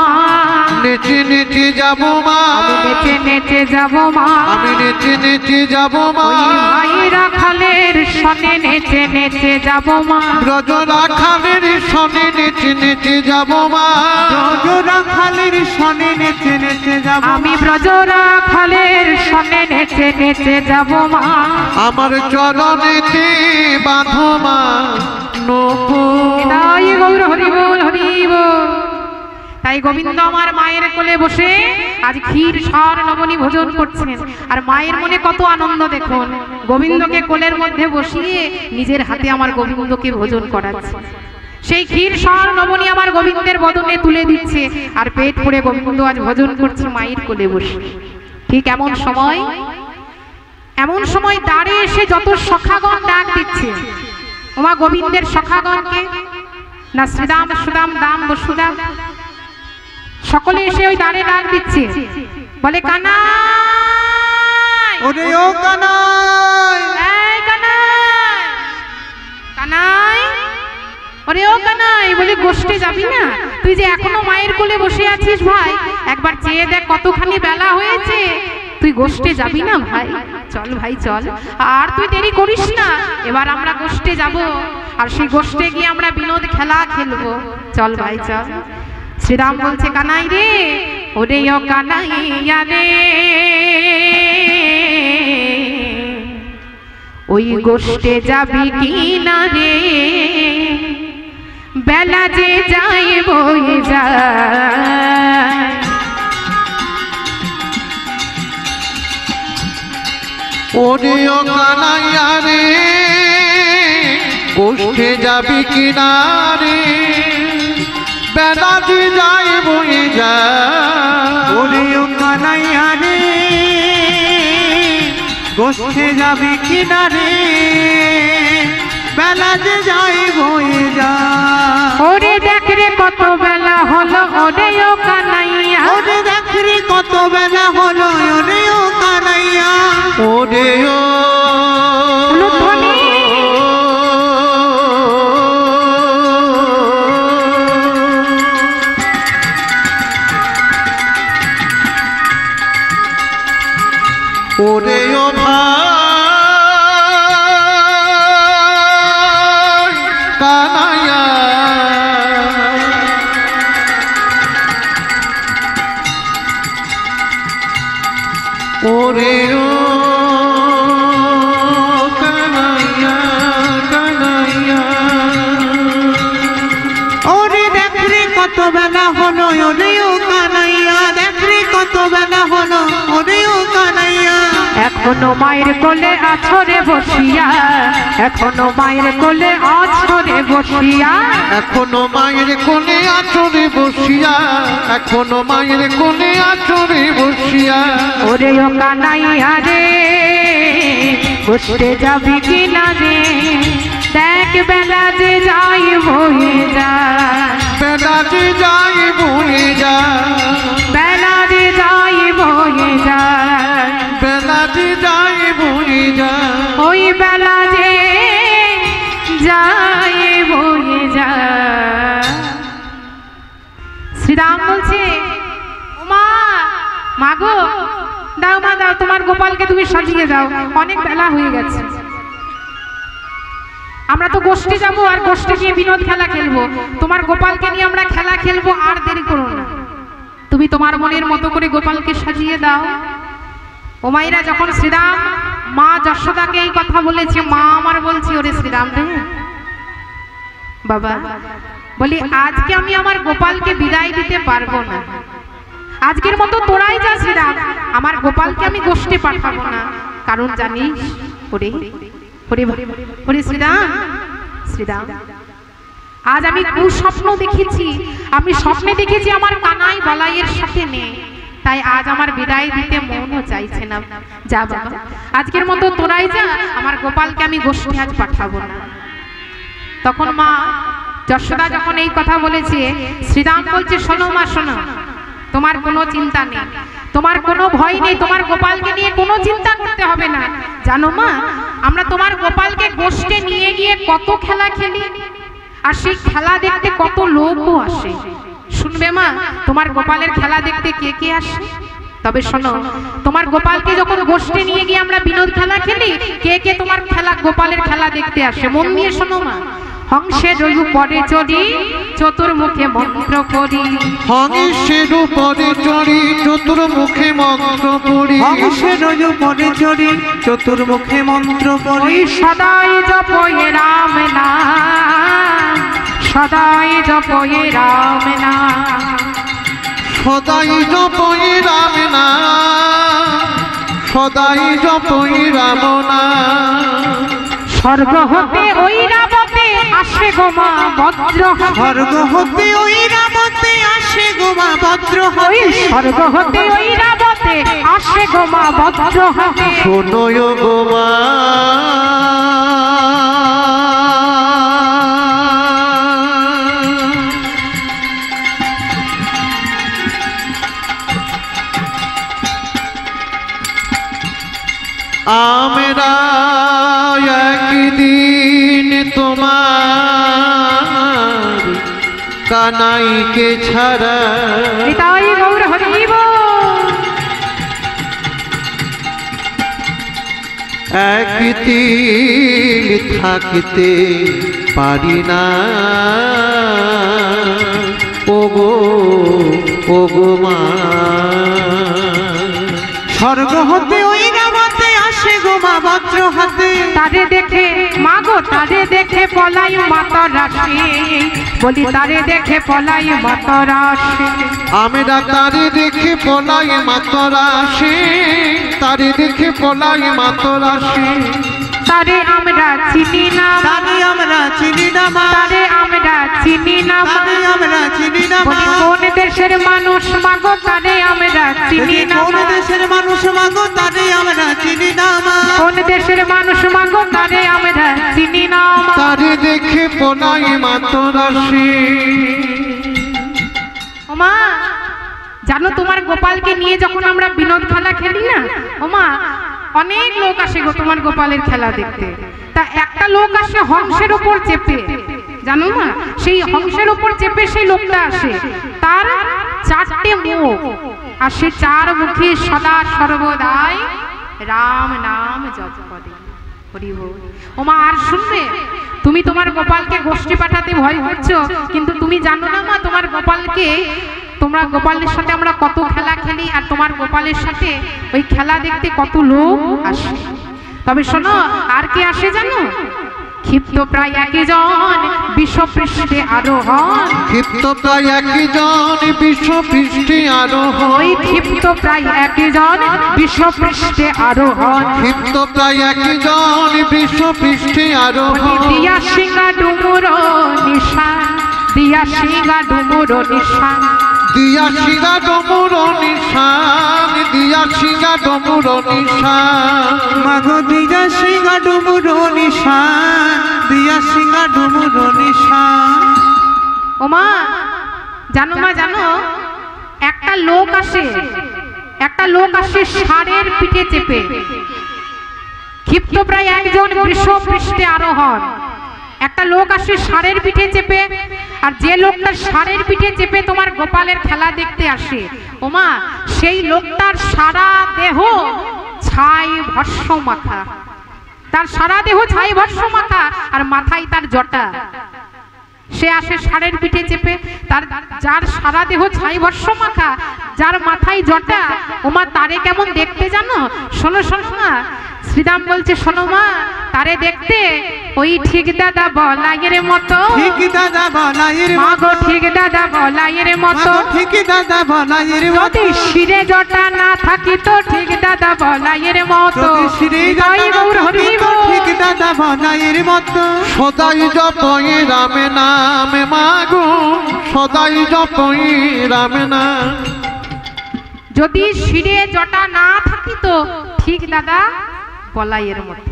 নেচে নেচে যাব মা, আমি নেচে নেচে যাব মা, আমি নেচে নেচে যাব মা, ওই ভাইরা খালের সনে নেচে নেচে যাব মা, ব্রজরা খালের সনে নেচে নেচে যাব মা, ব্রজরা খালের সনে নেচে নেচে যাব, আমি ব্রজরা খালের সনে নেচে নেচে যাব মা, আমার চরণেতে বাঁধো মা নূপুর। তাই গৌর হরি বল হরি বল। তাই গোবিন্দ আমার মায়ের কোলে বসে আজ ক্ষীর সর লবণী ভোজন করছেন, আর মায়ের মনে কত আনন্দ দেখুন, গোবিন্দকে কোলের মধ্যে বসিয়ে নিজের হাতে আমার গোবিন্দকে ভোজন করাচ্ছে। সেই ক্ষীর সর লবণী আমার গোবিন্দের বদনে তুলে দিচ্ছে, আর পেট ভরে গোবিন্দ আজ ভোজন করছে মায়ের কোলে বসে। ঠিক এমন সময় দাঁড়ে এসে যত সখাগণ ডাক দিচ্ছে, ওমা গোবিন্দের সখাগণকে না, শ্রীরাম সুদাম দাম বসুদাম, সকলে এসে ওই দাঁড়ে ডাক দিচ্ছে, বলে কানাই, ওরে ও কানাই, এই কানাই, কানাই, ওরে ও কানাই, বলি গোষ্ঠে যাবি না? তুই যে এখনো মায়ের কোলে বসে আছিস ভাই, একবার চেয়ে দেখ কতখানি বেলা হয়েছে, তুই গোষ্ঠে যাবি না ভাই? চল ভাই চল, আর তুই দেরি করিস না, এবার আমরা গোষ্ঠে যাব, আর সেই গোষ্ঠে গিয়ে আমরা বিনোদ খেলা খেলবো, চল ভাই চল। শ্রীরাম বলছে কানাই রে, ওরে ও কানাইয়া রে, ওই গোষ্ঠে যাবি কি না রে, বেলা যে যায় বয়ে যায়, ওরে ও কানাইয়া রে, গোষ্ঠে যাবি কিনারে, বেলা যে যায় বয়ে যায়, ওরে ও কানাইয়া রে, গোষ্ঠে যাবি কিনারে, বেলা যে যায় বয়ে যায়, ওরে দেখ রে কত বেলা হলো, ওরে ও কানাইয়া, ওরে দেখ রে কত বেলা হলো, ওরে ও কানাইয়া, ওরে ও অনুধ্বনি। ওরে ও ভাই কানাইয়া, ওরে ও কানাইয়া, কানাইয়া, ওরে দেখ রে কত বেলা হলো, ওরে ও কানাইয়া, দেখ রে কত বেলা হলো, ওরে ও কানাইয়া, এখনো মায়ের কোলে আছো রে বসিয়া, এখনো মায়ের কোলে আছো রে বসিয়া, এখনো মায়ের কোলে আছো রে বসিয়া, এখনো মায়ের কোলে আছো রে বসিয়া, ওরে ও কানাইয়া রে, গোষ্ঠে যাবি কি না রে, দেখ বেলা যে যাই বয়ে যায়, বেলা যে যায় বয়ে যায়, বেলা যে যাই বয়ে যায়, বেলা যে যায় বয়ে যায়, ওই বেলা যে যায় বয়ে যায়। শ্রীরাম বলছে, ও মা, মাগো দাও মা দাও, তোমার গোপালকে তুমি সাজিয়ে দাও, অনেক বেলা হয়ে গেছে, আমরা তো গোষ্ঠে যাবো, আর গোষ্ঠে গিয়ে বিনোদ খেলা খেলবো, তোমার গোপালকে নিয়ে আমরা খেলা খেলবো, আর দেরি করো না, তুমি তোমার মনের মতো করে গোপালকে সাজিয়ে দাও। ও মায়েরা, যখন শ্রীরাম মা যশোদাকে এই কথা বলেছে, মা আমার বলছে, ওরে শ্রীরাম রে বাবা, বলি আজকে আমি আমার গোপালকে বিদায় দিতে পারবো না, আজকের মতো তোরাই যা শ্রীরাম, আমার গোপালকে আমি গোষ্ঠে পাঠাবো না, কারণ জানিস ওরে ওরে ওরে শ্রীরাম, শ্রীরাম আজ আমি কুস্বপ্ন দেখেছি, আমি স্বপ্নে দেখেছি আমার কানাই বলাইয়ের সাথে নেই, তাই আজ আমার বিদায় দিতে মনও চাইছে না, যা বাবা আজকের মতো তোরাই যা, আমার গোপালকে আমি গোষ্ঠে আজ পাঠাবো না। তখন মা যশোদা যখন এই কথা বলেছে, শ্রীরাম বলছে, শোনো মা শোনো, তোমার কোনো চিন্তা নেই, তোমার কোনো ভয় নেই, তোমার গোপালকে নিয়ে কোনো চিন্তা করতে হবে না। জানো মা, আমরা তোমার গোপালকে গোষ্ঠে নিয়ে গিয়ে কত খেলা খেলি, আর সেই খেলা দেখতে কত লোকও আসে। শুনবে মা, তোমার গোপালের খেলা দেখতে কে কে আসে? তবে শোনো, তোমার গোপালকে যখন গোষ্ঠে নিয়ে গিয়ে আমরা বিনোদ খেলা খেলি, কে কে তোমার খেলা গোপালের খেলা দেখতে আসে? মন দিয়ে শোনো মা। হংসের উপরে চড়ি চতুর্মুখে মন্ত্র করি, হংসের উপরে চড়ি চতুর্মুখে মন্ত্র পড়ি, হংসের উপরে চড়ি চতুর্মুখে মন্ত্র পড়ি, সদাই জপয়ে রাম নাম, সদাই জপয়ে রাম নাম, সদাই জপই রাম নাম, সদাই জপই রাম নাম। স্বর্গ হতে ওই রাবতে আসে গোমা বজ্র, স্বর্গ হতে ওই রাবতে আসে গোমা বজ্র, ওই স্বর্গ হতে ওই রাবতে আসে গোমা বজ্র হাতে। শোনোয় গোমা আমরা একদিন তোমার কানাইকে ছাড়া, নিতাই গৌর হরিব, একদিন থাকিতে পারি না, ওগো ওগো মা। স্বর্গ হতে ওই রাবতে আসে গোমা বজ্র হাতে, তারে দেখে মাগো তারে দেখে পলাই মাতরাসে, বলি তারে দেখে পলাই মাতরাসে। আমরা তারে দেখে পলাই মাতরাসে, তারে দেখে পলাই মাতরাসে। তারে আমরা চিনি না, তারে আমরা চিনি না মা, তারে আমরা চিনি না, তারে আমরা চিনি না মা। কোন দেশের মানুষ মাগো তারে আমরা চিনি না, কোন দেশের মানুষ মাগো তারে আমরা চিনি না মা, কোন দেশের মানুষ মাগো তারে আমরা চিনি না। তারে দেখে পলাই মাতরাসে। ওমা, জানো তোমার গোপালকে নিয়ে যখন আমরা বিনোদ খেলা খেলি না ওমা, অনেক লোক আসে গো তোমার গোপালের খেলা দেখতে। তা একটা লোক আসে হংসের উপর চেপে, জানো না, সেই হংসের উপর চেপে সেই লোকটা আসে, তার চারটে মুখ, আর সে চার মুখে সদা সর্বদাই রাম নাম জপ করে। হরি বল। ওমা, আর শুনবে, তুমি তোমার গোপালকে গোষ্ঠী পাঠাতে ভয় করছো, কিন্তু তুমি জানো না মা, তোমার গোপালকে, তোমরা গোপালের সাথে আমরা কত খেলা খেলি, আর তোমার গোপালের সাথে ওই খেলা দেখতে কত লোক আসে। তবে শোনো, আর কে আসে জানো? ক্ষিপ্ত প্রায় একজন বিশ্বপৃষ্ঠে আরোহণ, ক্ষিপ্ত প্রায় একজন বিশ্বপৃষ্ঠে আরোহণ, ওই ক্ষিপ্ত প্রায় একজন বিশ্বপৃষ্ঠে আরোহণ, ক্ষিপ্ত প্রায় একজন বিশ্বপৃষ্ঠে আরোহণ। দিয়া সিংহা ডুমুর নিশান, দিয়া সিংহা ডুমুর নিশান, দিয়া সিংহা ডমুর নিশান, দিয়া সিংহা ডমুর নিশান, মাগো দিয়া সিংহা ডমুর নিশান, দিয়া সিংহা ডমুর নিশান। ওমা, জানো মা, জানো একটা লোক আসে, একটা লোক আসে ষাঁড়ের পিঠে চেপে, ক্ষিপ্ত প্রায় একজন বিশ্বপৃষ্ঠে আরোহণ। একটা লোক আসে ষাঁড়ের পিঠে চেপে, আর যে লোকটা ষাঁড়ের পিঠে চেপে তোমার গোপালের খেলা দেখতে আসে ওমা, সেই লোকটার সারা দেহ ছাই ভস্ম মাখা, তার সারা দেহ ছাই ভস্ম মাখা, আর মাথায় তার জটা। সে আসে ষাঁড়ের পিঠে চেপে, তার যার সারা দেহ ছাই ভস্ম মাখা, যার মাথায় জটা, ওমা তারে কেমন দেখতে জানো? শোনো শোনো মা, শ্রীরাম বলছে শোনো মা, তারে দেখতে ওই ঠিক দাদা বলাইয়ের মতো, ঠিক দাদা বলাইয়ের মাগো ঠিক দাদা বলাইয়ের মতো, ঠিক দাদা বলাইয়ের যদি শিরে জটা না থাকিত ঠিক দাদা বলাইয়ের মতো, তাই গৌর হরি বল। ঠিক দাদা বলাইয়ের মতো। সদাই জপই রাম নাম মাগো, সদাই জপই রাম নাম। যদি শিরে জটা না থাকিত ঠিক দাদা বলাইয়ের মতো।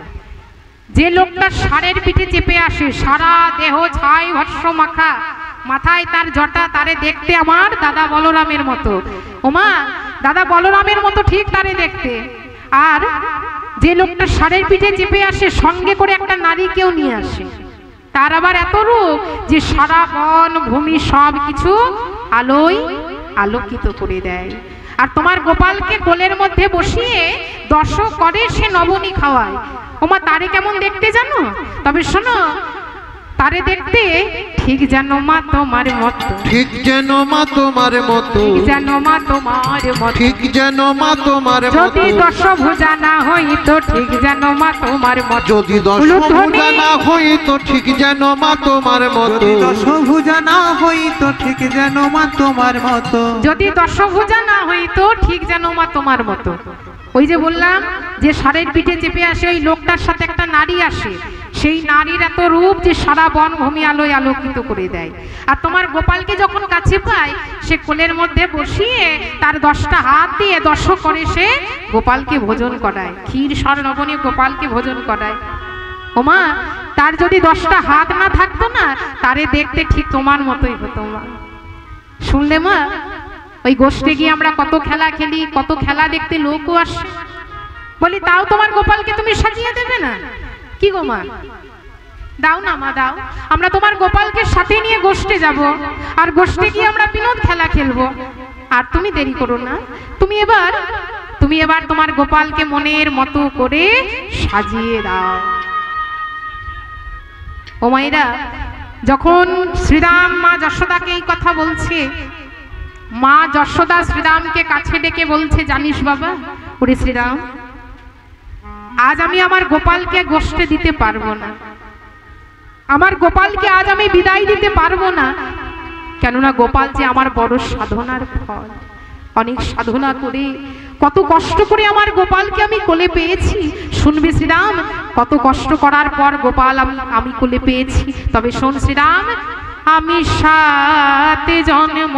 যে লোকটা ষাঁড়ের পিঠে চেপে আসে, সারা দেহ ছাই ভস্ম মাখা, মাথায় তার জটা, তারে দেখতে আমার দাদা বলরামের মতো। ওমা, দাদা বলরামের মতো ঠিক তারে দেখতে। আর যে লোকটা ষাঁড়ের পিঠে চেপে আসে, সঙ্গে করে একটা নারীকেও নিয়ে আসে। তার আবার এত রূপ যে সারা বন ভূমি সব কিছু আলোয় আলোকিত করে দেয়। আর তোমার গোপালকে কোলের মধ্যে বসিয়ে দর্শক করে সে নবনী খাওয়ায়। ওমা, তারে কেমন দেখতে জানো? তবে শোনো, তারে দেখতে ঠিক যেন মা তোমার মতো, ঠিক যেন মা তোমার মতো, ঠিক যেন মা তোমার মতো, ঠিক যেন মা তোমার মতো। যদি দশভুজা না হইতো ঠিক যেন মা তোমার মতো, যদি দশভুজা না হইতো ঠিক যেন মা তোমার মতো, যদি দশভুজা না হইতো ঠিক যেন মা তোমার মতো, যদি দশভুজা না হইতো ঠিক যেন মা তোমার মতো। ওই যে বললাম যে ষাঁড়ের পিঠে চেপে আসে ওই লোকটার সাথে একটা নারী আসে, সেই নারীর এত রূপ যে সারা বনভূমি আলোয় আলোকিত করে দেয়। আর তোমার গোপালকে যখন কাছে পায়, সে কোলের মধ্যে বসিয়ে তার 10টা হাত দিয়ে দর্শক করে সে গোপালকে ভোজন করায়, ক্ষীর সর নবনী গোপালকে ভোজন করায়। ওমা, তার যদি 10টা হাত না থাকতো না, তারে দেখতে ঠিক তোমার মতোই হতো। মা শুনলে মা, ওই গোষ্ঠে গিয়ে আমরা কত খেলা খেলি, কত খেলা দেখতে লোকও আসে। বলি তাও তোমার গোপালকে তুমি সাজিয়ে দেবে না? কি গো মা, দাও না মা, দাও। আমরা তোমার গোপালকে সাথে নিয়ে গোষ্ঠে যাব, আর গোষ্ঠে গিয়ে আমরা বিনোদ খেলা খেলবো। আর তুমি দেরি করো না, তুমি এবার তোমার গোপালকে মনের মতো করে সাজিয়ে দাও। ও মায়েরা, যখন শ্রীরাম মা যশোদাকে এই কথা বলছে, মা যশোদা শ্রীরামকে কাছে ডেকে বলছে, জানিস বাবা, ওরে শ্রীরাম, আজ আমি আমার গোপালকে গোষ্ঠে দিতে পারবো না, আমার গোপালকে আজ আমি বিদায় দিতে পারবো না। কেননা গোপাল যে আমার বড় সাধনার ফল। অনেক সাধনা করে, কত কষ্ট করে আমার গোপালকে আমি কোলে পেয়েছি। শুনবি শ্রীরাম, কত কষ্ট করার পর গোপাল আমি কোলে পেয়েছি। তবে শোন শ্রীরাম, আমি 7 জন্ম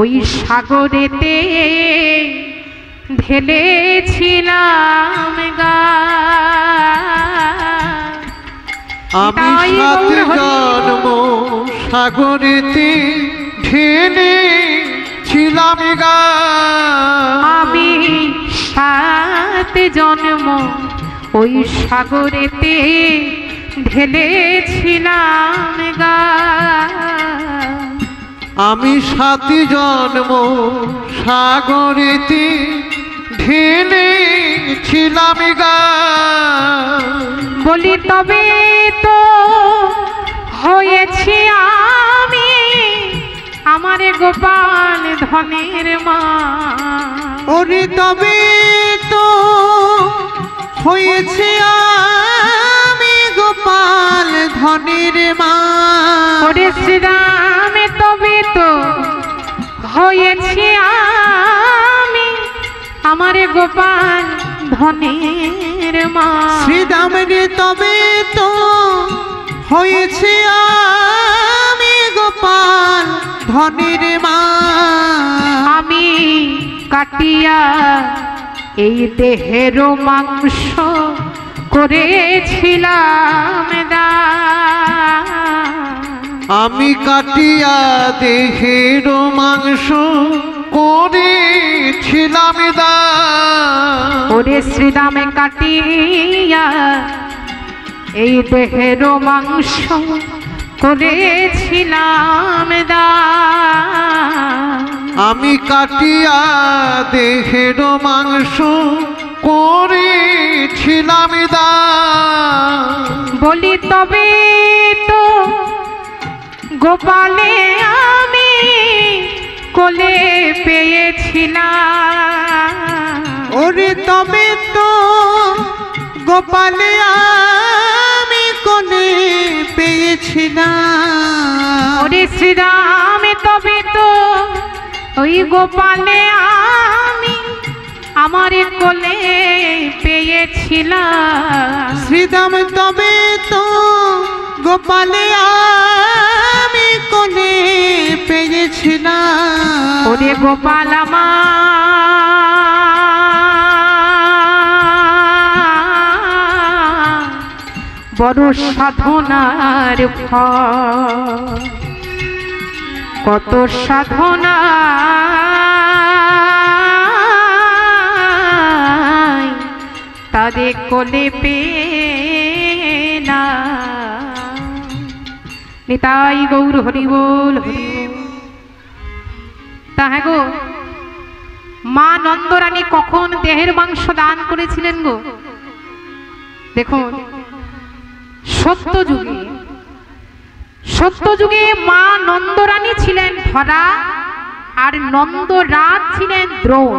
ওই সাগরেতে ঢেলেছিলাম গা। আমি 7 জন্ম সাগরেতে ঢেলেছিলাম গা। আমি 7 জন্ম ওই সাগরেতে ঢেলেছিলাম গা। আমি 7 জন্ম সাগরেতে ঢেলেছিলাম গা। বলি তবে তো হয়েছি আমি আমার গোপাল ধনের মা। ওরে তবে তো হয়েছে আমি গোপাল ধনের মা। ওরে শ্রীরাম, তবে তো হয়েছি আমি আমার গোপাল ধনের মা। শ্রীরাম রে, তবে তো হয়েছে আমি গোপাল ধনের মা। আমি কাটিয়া এই দেহের মাংস করেছিলাম দান। আমি কাটিয়া দেহের মাংস করেছিলাম দান। ওরে শ্রীরামে কাটিয়া এই দেহের মাংস করেছিলাম দান। আমি কাটিয়া দেহের মাংস করেছিলাম দান। বলি তবে তো গোপালে আমি কোলে পেয়েছিলাম। ওরে তবে তো গোপালে আমি কোলে পেয়েছিলাম। ওরে শ্রীরাম, তবে তো ওই গোপালে আমি আমার কোলে পেয়েছিলাম। শ্রীরাম, তবে তো গোপালে আমি কোলে পেয়েছিলাম। ওরে গোপাল আমার বড় সাধনার ফল, কত সাধনা তাদের কোলে পেলা। নিতাই গৌর হরি বল হরি বল। তা হ্যাঁ গো, মা নন্দরানী কখন দেহের মাংস দান করেছিলেন গো? দেখুন, সত্যযুগে মা নন্দরানী ছিলেন ধরা, আর নন্দরাজ ছিলেন দ্রোণ।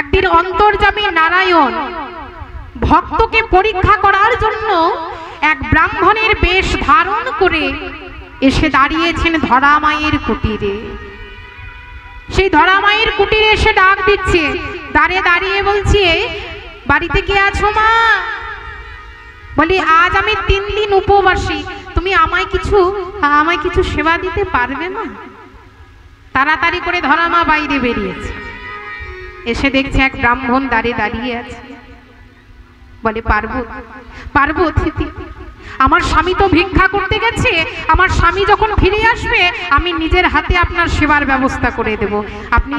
একদিন অন্তর্যামী নারায়ণ ভক্তকে পরীক্ষা করার জন্য এক ব্রাহ্মণের বেশ ধারণ করে এসে দাঁড়িয়েছেন ধরা মায়ের কুটিরে। সেই ধরা মায়ের কুটিরে এসে ডাক দিচ্ছে, দাঁড়িয়ে দাঁড়িয়ে বলছে, বাড়িতে কে আছো মা? বলি, আজ আমি 3 দিন উপবাসী, তুমি আমায় কিছু সেবা দিতে পারবে না? তাড়াতাড়ি করে ধরা মা বাইরে বেরিয়েছে, এসে দেখছে এক ব্রাহ্মণ দাঁড়িয়ে আছে। বলে, পারবো অতিথি, আমার স্বামী তো ভিক্ষা করতে গেছে, আমার স্বামী যখন ফিরে আসবে আমি নিজের হাতে আপনার সেবার ব্যবস্থা করে দেব, আপনি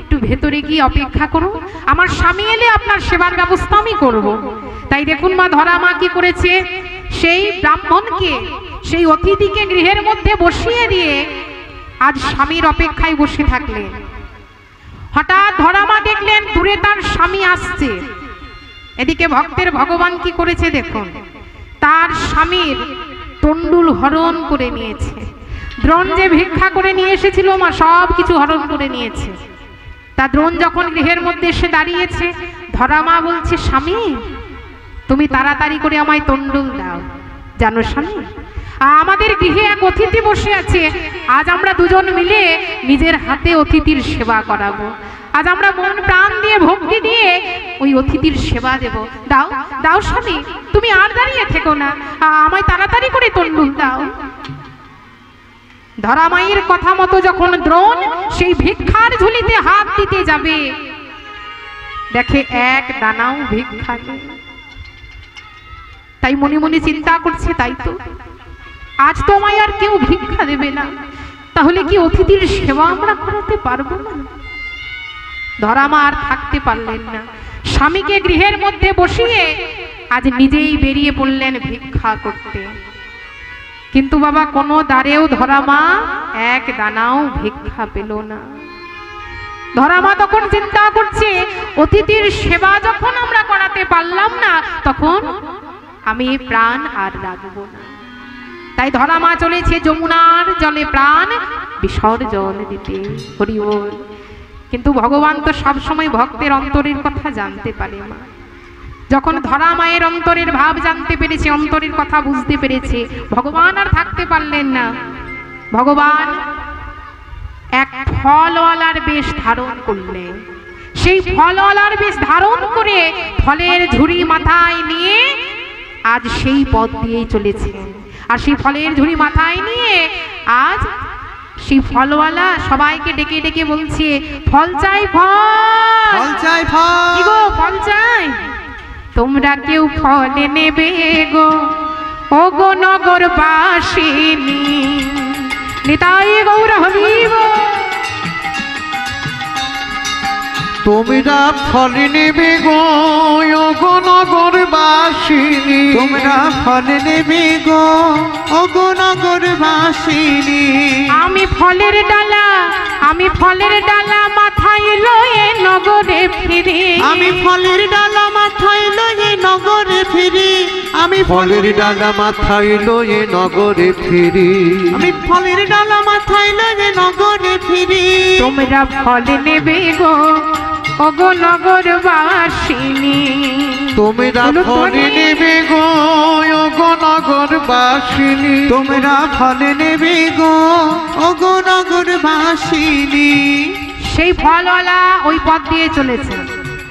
একটু ভেতরে গিয়ে অপেক্ষা করুন, আমার স্বামী এলে আপনার সেবার ব্যবস্থা আমি করব। তাই দেখুন মা ধরা মা কি করেছে, সেই ব্রাহ্মণকে, সেই অতিথিকে গৃহের মধ্যে বসিয়ে দিয়ে আজ স্বামীর অপেক্ষায় বসে থাকলেন। হঠাৎ ধরা মা দেখলেন দূরে তার স্বামী আসছে। এদিকে ভক্তের ভগবান কি করেছে দেখুন, তার স্বামীর তণ্ডুল হরণ করে নিয়েছে। দ্রোণ যে ভিক্ষা করে নিয়ে এসেছিল মা, সব কিছু হরণ করে নিয়েছে। তা দ্রোণ যখন গৃহের মধ্যে এসে দাঁড়িয়েছে, ধরা মা বলছে, স্বামী তুমি তাড়াতাড়ি করে আমায় তণ্ডুল দাও। জানো স্বামী, আমাদের গৃহে এক অতিথি বসে আছে, আজ আমরা দুজন মিলে নিজের হাতে অতিথির সেবা করাবো। আজ আমরা মন প্রাণ দিয়ে ভক্তি দিয়ে ওই অতিথির সেবা দেব। দাও দাও স্বামী, তুমি আর দাঁড়িয়ে থেকো না, আমায় তাড়াতাড়ি করে তণ্ডুল দাও। ধরা মায়ের কথা মতো যখন দ্রোণ সেই ভিক্ষার ঝুলিতে হাত দিতে যাবে, দেখে এক দানাও ভিক্ষা নেই। তাই মনে মনে চিন্তা করছে, তাই তো আজ তো আমায় আর কেউ ভিক্ষা দেবে না, তাহলে কি অতিথির সেবা আমরা করাতে পারবো না? ধরা মা আর থাকতে পারলেন না, স্বামীকে গৃহের মধ্যে বসিয়ে আজ নিজেই বেরিয়ে পড়লেন ভিক্ষা করতে। কিন্তু বাবা, কোনো দ্বারেও ধরা মা এক দানাও ভিক্ষা পেল না। ধরা মা তখন চিন্তা করছে, অতিথির সেবা যখন আমরা করাতে পারলাম না, তখন আমি প্রাণ আর রাখবো না। তাই ধরা মা চলেছে যমুনার জলে প্রাণ বিসর্জন দিতে। হরি বল। কিন্তু ভগবান তো সবসময় ভক্তের অন্তরের কথা জানতে পারে মা। যখন ধরা মায়ের অন্তরের ভাব জানতে পেরেছে, অন্তরের কথা বুঝতে পেরেছে, ভগবান আর থাকতে পারলেন না। ভগবান এক ফলওয়ালার বেশ ধারণ করলেন। সেই ফলওয়ালার বেশ ধারণ করে ফলের ঝুড়ি মাথায় নিয়ে আজ সেই পথ দিয়েই চলেছেন। আর সেই ফলের ঝুড়ি মাথায় নিয়ে আজ সেই ফলওয়ালা সবাইকে ডেকে ডেকে বলছে, ফল চাই, ফল চাই, ফল গো, ফল চাই, তোমরা কেউ ফল নেবে গো, ও গো নগরবাসিনী। নিতাই গৌর হরি বল। তোমরা ফল নেবে গো, ও গো নগরবাসিনী। তোমরা ফল নেবে গো, ও গো নগরবাসিনী। আমি ফলের ডালা মাথায় লয়ে নগরে ফিরি। আমি ফলের ডালা মাথায় লয়ে নগরে ফিরি। আমি ফলের ডালা মাথায় লয়ে নগরে ফিরি। আমি ফলের ডালা মাথায় লয়ে নগরে ফিরি। তোমরা ফল নেবে গো, ও গো নগরবাসিনী। তোমরা ফল নেবে গো, ও গো নগরবাসিনী। তোমরা ফল নেবে গো, ও গো নগরবাসিনী। সেই ফলওয়ালা ওই পথ দিয়ে চলেছে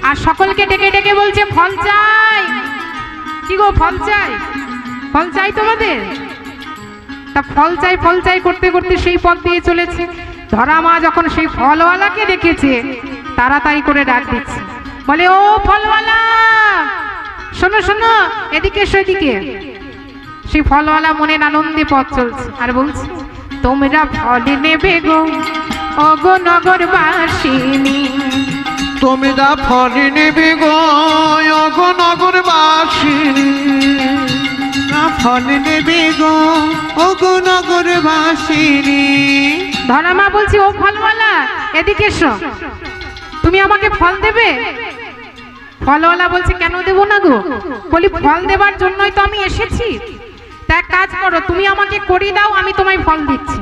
আর সকলকে ডেকে ডেকে বলছে, ফল চাই। কি গো, ফল চাই, ফল চাই তোমাদের? তা ফল চাই করতে করতে সেই পথ দিয়ে চলেছে। ধরা মা যখন সেই ফলওয়ালাকে দেখেছে, তাড়াতাড়ি করে ডাক দিচ্ছে, বলে, ও ফলওয়ালা, শোনো শোনো, এদিকে এসো, এদিকে। সেই ফলওয়ালা মনের আনন্দে পথ চলছে আর বলছে, তোমরা ফল নেবে গো ওগো নগরবাসিনী, তোমরা ফল নেবে গো ওগো নগরবাসিনী, ফল নেবে গো ওগো নগরবাসিনী। ধরামা বলছি, ও ফলওয়ালা এদিকে এসো, তুমি আমাকে ফল দেবে? ফলওয়ালা বলছে, কেন দেব না গো? বলি, ফল দেবার জন্যই তো আমি এসেছি। তা এক কাজ করো, তুমি আমাকে করি দাও, আমি তোমায় ফল দিচ্ছি।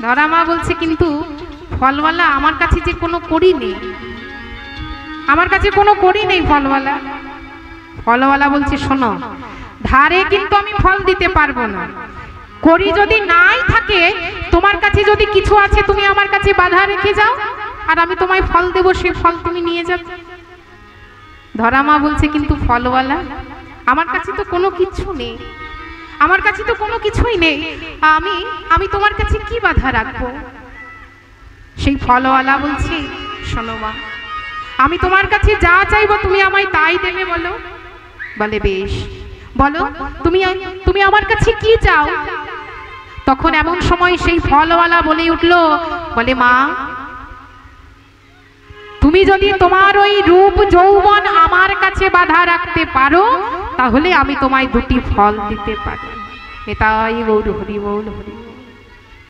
ধরামা বলছে, কিন্তু ফলওয়ালা আমার কাছে যে কোনো করি নেই, আমার কাছে কোনো করি নেই ফলওয়ালা। ফলওয়ালা বলছে, শোনো, ধারে কিন্তু আমি ফল দিতে পারবো না, করি যদি নাই থাকে, তোমার কাছে যদি কিছু আছে তুমি আমার কাছে বাধা রেখে যাও, আর আমি তোমায় ফল দেবো, সেই ফল তুমি নিয়ে যাবে। ধরামা বলছে, কিন্তু ফলওয়ালা আমার কাছে তো কোনো কিছু নেই, আমার কাছে তো কোনো কিছুই নেই, আমি তোমার কাছে কি বাধা রাখবো? সেই ফলওয়ালা বলছে, শোনো মা, আমি তোমার কাছে যা চাইবো তুমি আমায় তাই দেবে, বলো। বলে, বেশ, বলো তুমি আমার কাছে কি চাও? তখন এমন সময় সেই ফলওয়ালা বলে উঠলো, বলে, মা, তুমি যদি তোমার ওই রূপ যৌবন আমার কাছে বাধা রাখতে পারো, তাহলে আমি তোমায় দুটি ফল দিতে পারি। এটাই গৌর হরি বল, হরি বল।